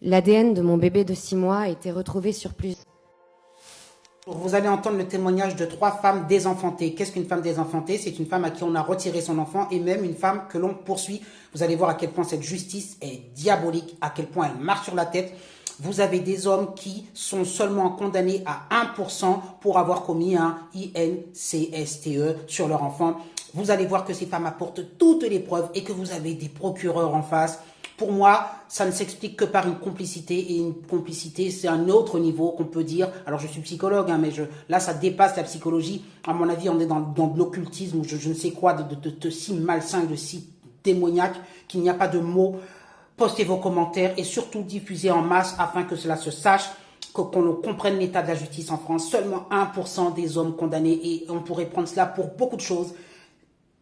L'ADN de mon bébé de 6 mois a été retrouvé sur plusieurs... Vous allez entendre le témoignage de 3 femmes désenfantées. Qu'est-ce qu'une femme désenfantée? C'est une femme à qui on a retiré son enfant et même une femme que l'on poursuit. Vous allez voir à quel point cette justice est diabolique, à quel point elle marche sur la tête. Vous avez des hommes qui sont seulement condamnés à 1% pour avoir commis un INCSTE sur leur enfant. Vous allez voir que ces femmes apportent toutes les preuves et que vous avez des procureurs en face. Pour moi, ça ne s'explique que par une complicité. Et une complicité, c'est un autre niveau qu'on peut dire. Alors, je suis psychologue, mais là, ça dépasse la psychologie. À mon avis, on est dans de l'occultisme ou je ne sais quoi, de si malsain, de si démoniaque qu'il n'y a pas de mots. Postez vos commentaires et surtout diffusez en masse afin que cela se sache, qu'on comprenne l'état de la justice en France. Seulement 1% des hommes condamnés et on pourrait prendre cela pour beaucoup de choses.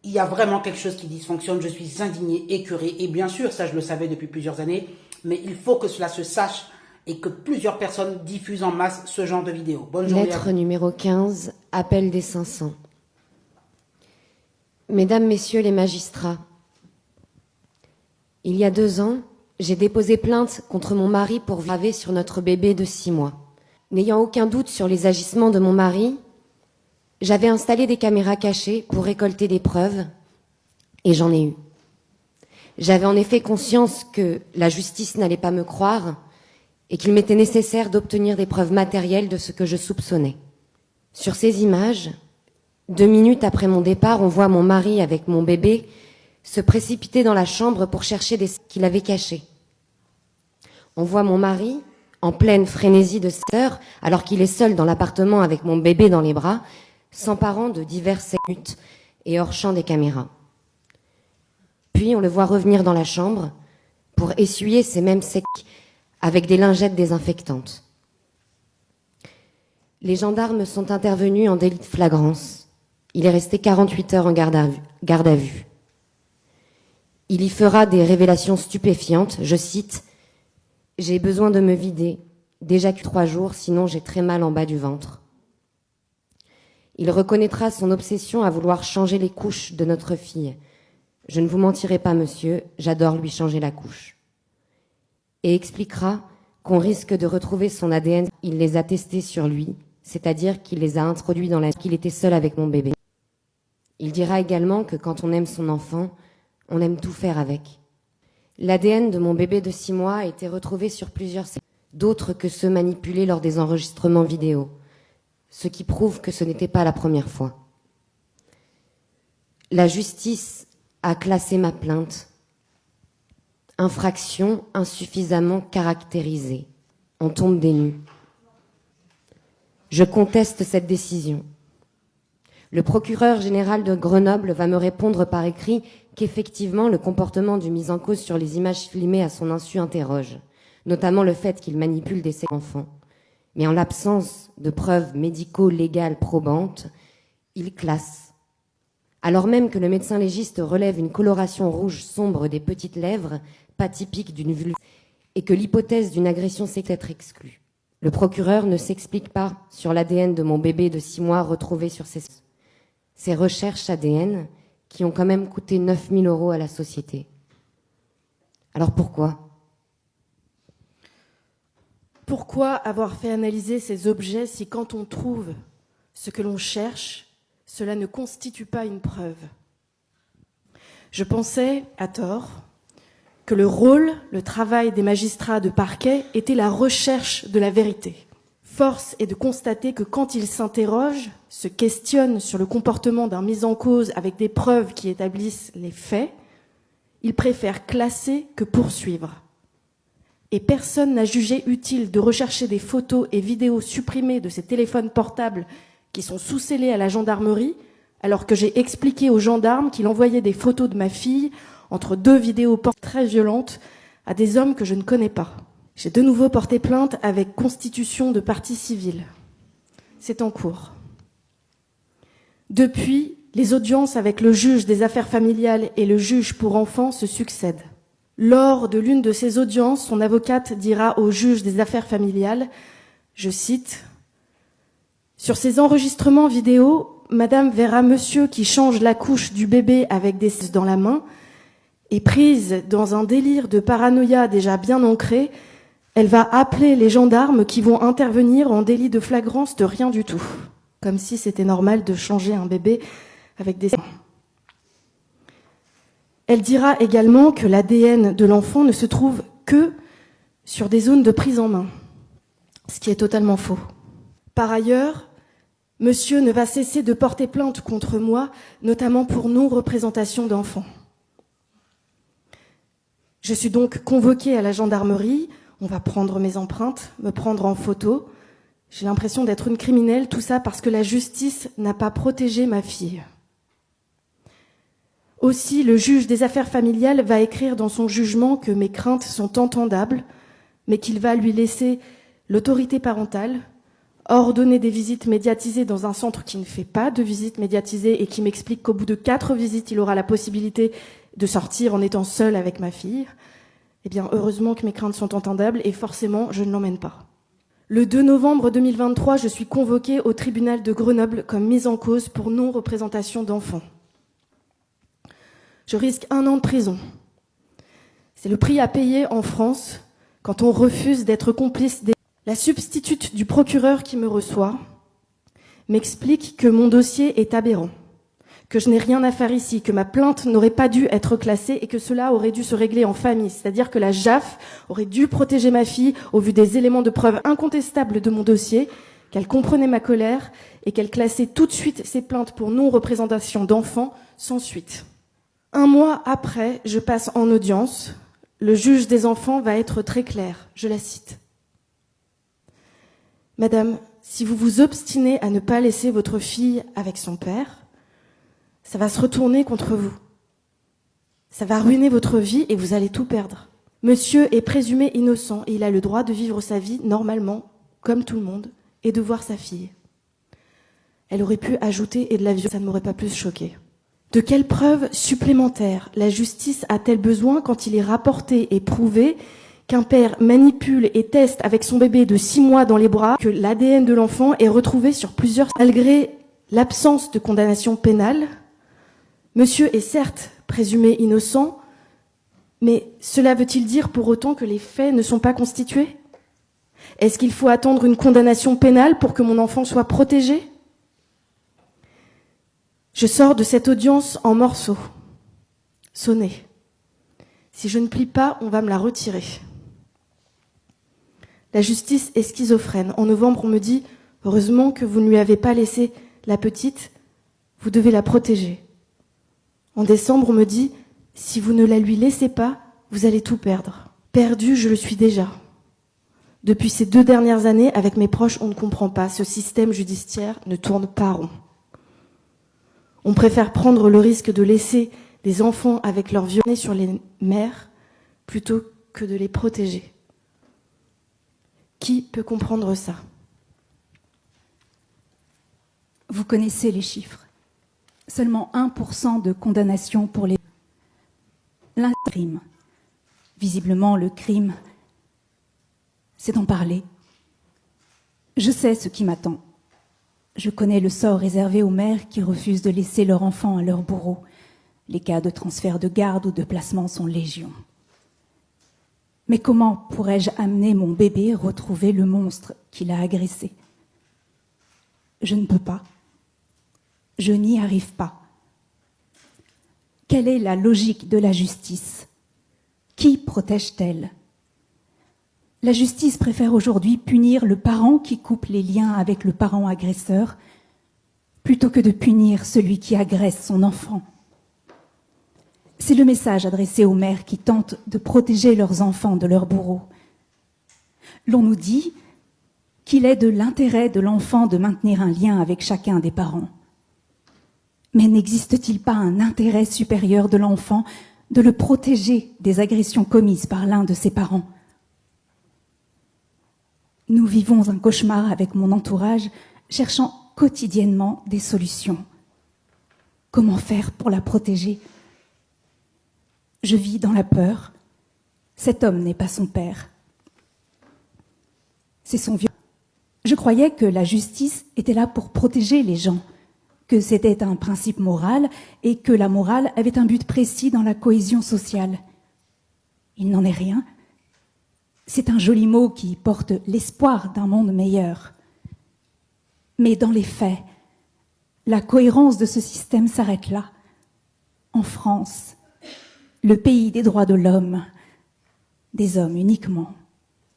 Il y a vraiment quelque chose qui dysfonctionne, je suis indigné, écœuré, et bien sûr, ça je le savais depuis plusieurs années, mais il faut que cela se sache et que plusieurs personnes diffusent en masse ce genre de vidéos. Bonne journée. Lettre numéro 15, appel des 500. Mesdames, Messieurs les magistrats, il y a 2 ans, j'ai déposé plainte contre mon mari pour graver sur notre bébé de 6 mois. N'ayant aucun doute sur les agissements de mon mari, j'avais installé des caméras cachées pour récolter des preuves, et j'en ai eu. J'avais en effet conscience que la justice n'allait pas me croire et qu'il m'était nécessaire d'obtenir des preuves matérielles de ce que je soupçonnais. Sur ces images, 2 minutes après mon départ, on voit mon mari avec mon bébé se précipiter dans la chambre pour chercher des sacs qu'il avait cachés. On voit mon mari, en pleine frénésie de sœur, alors qu'il est seul dans l'appartement avec mon bébé dans les bras, s'emparant de diverses minutes et hors champ des caméras. Puis on le voit revenir dans la chambre pour essuyer ces mêmes secs avec des lingettes désinfectantes. Les gendarmes sont intervenus en délit de flagrance. Il est resté 48 heures en garde à vue. Il y fera des révélations stupéfiantes, je cite, « J'ai besoin de me vider, déjà que 3 jours, sinon j'ai très mal en bas du ventre. » Il reconnaîtra son obsession à vouloir changer les couches de notre fille. « Je ne vous mentirai pas, monsieur, j'adore lui changer la couche. » Et expliquera qu'on risque de retrouver son ADN. Il les a testés sur lui, c'est-à-dire qu'il les a introduits dans qu'il était seul avec mon bébé. Il dira également que quand on aime son enfant, on aime tout faire avec. L'ADN de mon bébé de 6 mois a été retrouvé sur plusieurs sites, d'autres que ceux manipulés lors des enregistrements vidéo, ce qui prouve que ce n'était pas la première fois. La justice a classé ma plainte infraction insuffisamment caractérisée. On tombe des nues. Je conteste cette décision. Le procureur général de Grenoble va me répondre par écrit qu'effectivement le comportement du mis en cause sur les images filmées à son insu interroge, notamment le fait qu'il manipule des enfants. Mais en l'absence de preuves médico-légales probantes, il classe. Alors même que le médecin légiste relève une coloration rouge sombre des petites lèvres, pas typique d'une vulve, et que l'hypothèse d'une agression sait être exclue. Le procureur ne s'explique pas sur l'ADN de mon bébé de 6 mois retrouvé sur ces recherches ADN qui ont quand même coûté 9 000 € à la société. Alors pourquoi ? Pourquoi avoir fait analyser ces objets si quand on trouve ce que l'on cherche, cela ne constitue pas une preuve ? Je pensais, à tort, que le rôle, le travail des magistrats de parquet était la recherche de la vérité. Force est de constater que quand ils s'interrogent, se questionnent sur le comportement d'un mis en cause avec des preuves qui établissent les faits, ils préfèrent classer que poursuivre. Et personne n'a jugé utile de rechercher des photos et vidéos supprimées de ces téléphones portables qui sont sous-scellés à la gendarmerie, alors que j'ai expliqué aux gendarmes qu'il envoyait des photos de ma fille entre 2 vidéos très violentes à des hommes que je ne connais pas. J'ai de nouveau porté plainte avec constitution de partie civile. C'est en cours. Depuis, les audiences avec le juge des affaires familiales et le juge pour enfants se succèdent. Lors de l'une de ces audiences, son avocate dira au juge des affaires familiales, je cite, « Sur ces enregistrements vidéo, madame verra monsieur qui change la couche du bébé avec des dans la main et prise dans un délire de paranoïa déjà bien ancré, Elle va appeler les gendarmes qui vont intervenir en délit de flagrance de rien du tout, comme si c'était normal de changer un bébé avec des... Elle dira également que l'ADN de l'enfant ne se trouve que sur des zones de prise en main, ce qui est totalement faux. Par ailleurs, monsieur ne va cesser de porter plainte contre moi, notamment pour non-représentation d'enfants. Je suis donc convoquée à la gendarmerie, on va prendre mes empreintes, me prendre en photo. J'ai l'impression d'être une criminelle, tout ça parce que la justice n'a pas protégé ma fille. Aussi, le juge des affaires familiales va écrire dans son jugement que mes craintes sont entendables, mais qu'il va lui laisser l'autorité parentale, ordonner des visites médiatisées dans un centre qui ne fait pas de visites médiatisées et qui m'explique qu'au bout de 4 visites, il aura la possibilité de sortir en étant seul avec ma fille. Eh bien, heureusement que mes craintes sont entendables et forcément, je ne l'emmène pas. Le 2 novembre 2023, je suis convoquée au tribunal de Grenoble comme mise en cause pour non-représentation d'enfants. Je risque 1 an de prison. C'est le prix à payer en France quand on refuse d'être complice des... La substitute du procureur qui me reçoit m'explique que mon dossier est aberrant, que je n'ai rien à faire ici, que ma plainte n'aurait pas dû être classée et que cela aurait dû se régler en famille, c'est-à-dire que la JAF aurait dû protéger ma fille au vu des éléments de preuve incontestables de mon dossier, qu'elle comprenait ma colère et qu'elle classait tout de suite ses plaintes pour non-représentation d'enfants sans suite. 1 mois après, je passe en audience. Le juge des enfants va être très clair. Je la cite. Madame, si vous vous obstinez à ne pas laisser votre fille avec son père, ça va se retourner contre vous. Ça va ruiner votre vie et vous allez tout perdre. Monsieur est présumé innocent et il a le droit de vivre sa vie normalement, comme tout le monde, et de voir sa fille. Elle aurait pu ajouter et de la violence, ça ne m'aurait pas plus choquée. De quelles preuves supplémentaires la justice a-t-elle besoin quand il est rapporté et prouvé qu'un père manipule et teste avec son bébé de 6 mois dans les bras, que l'ADN de l'enfant est retrouvé sur plusieurs... Malgré l'absence de condamnation pénale, monsieur est certes présumé innocent, mais cela veut-il dire pour autant que les faits ne sont pas constitués? Est-ce qu'il faut attendre une condamnation pénale pour que mon enfant soit protégé? Je sors de cette audience en morceaux, sonnée. Si je ne plie pas, on va me la retirer. La justice est schizophrène. En novembre, on me dit « Heureusement que vous ne lui avez pas laissé la petite, vous devez la protéger. » En décembre, on me dit « Si vous ne la lui laissez pas, vous allez tout perdre. » Perdu, je le suis déjà. Depuis ces 2 dernières années, avec mes proches, on ne comprend pas. Ce système judiciaire ne tourne pas rond. On préfère prendre le risque de laisser des enfants avec leur violence sur les mères plutôt que de les protéger. Qui peut comprendre ça? Vous connaissez les chiffres. Seulement 1% de condamnation pour les crime. Visiblement, le crime, c'est d'en parler. Je sais ce qui m'attend. Je connais le sort réservé aux mères qui refusent de laisser leur enfant à leur bourreau. Les cas de transfert de garde ou de placement sont légion. Mais comment pourrais-je amener mon bébé retrouver le monstre qui l'a agressé? Je ne peux pas. Je n'y arrive pas. Quelle est la logique de la justice? Qui protège-t-elle? La justice préfère aujourd'hui punir le parent qui coupe les liens avec le parent agresseur plutôt que de punir celui qui agresse son enfant. C'est le message adressé aux mères qui tentent de protéger leurs enfants de leurs bourreaux. L'on nous dit qu'il est de l'intérêt de l'enfant de maintenir un lien avec chacun des parents. Mais n'existe-t-il pas un intérêt supérieur de l'enfant de le protéger des agressions commises par l'un de ses parents? Nous vivons un cauchemar avec mon entourage, cherchant quotidiennement des solutions. Comment faire pour la protéger? Je vis dans la peur. Cet homme n'est pas son père. C'est son vieux. Je croyais que la justice était là pour protéger les gens, que c'était un principe moral et que la morale avait un but précis dans la cohésion sociale. Il n'en est rien. C'est un joli mot qui porte l'espoir d'un monde meilleur. Mais dans les faits, la cohérence de ce système s'arrête là. En France, le pays des droits de l'homme, des hommes uniquement,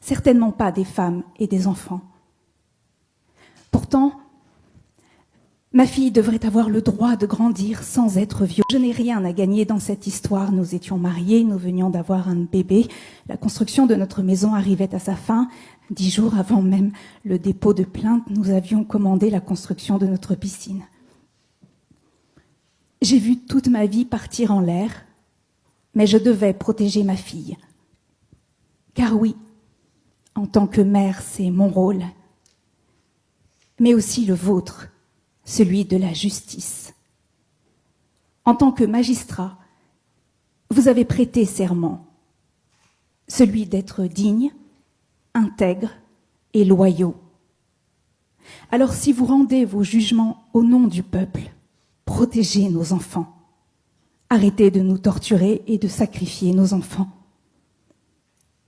certainement pas des femmes et des enfants. Pourtant, ma fille devrait avoir le droit de grandir sans être violée. Je n'ai rien à gagner dans cette histoire. Nous étions mariés, nous venions d'avoir un bébé. La construction de notre maison arrivait à sa fin. 10 jours avant même le dépôt de plainte, nous avions commandé la construction de notre piscine. J'ai vu toute ma vie partir en l'air, mais je devais protéger ma fille. Car oui, en tant que mère, c'est mon rôle, mais aussi le vôtre, celui de la justice. En tant que magistrat, vous avez prêté serment, celui d'être digne, intègre et loyaux. Alors si vous rendez vos jugements au nom du peuple, protégez nos enfants. Arrêtez de nous torturer et de sacrifier nos enfants.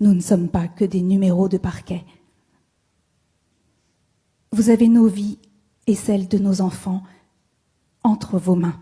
Nous ne sommes pas que des numéros de parquet. Vous avez nos vies et celles de nos enfants entre vos mains.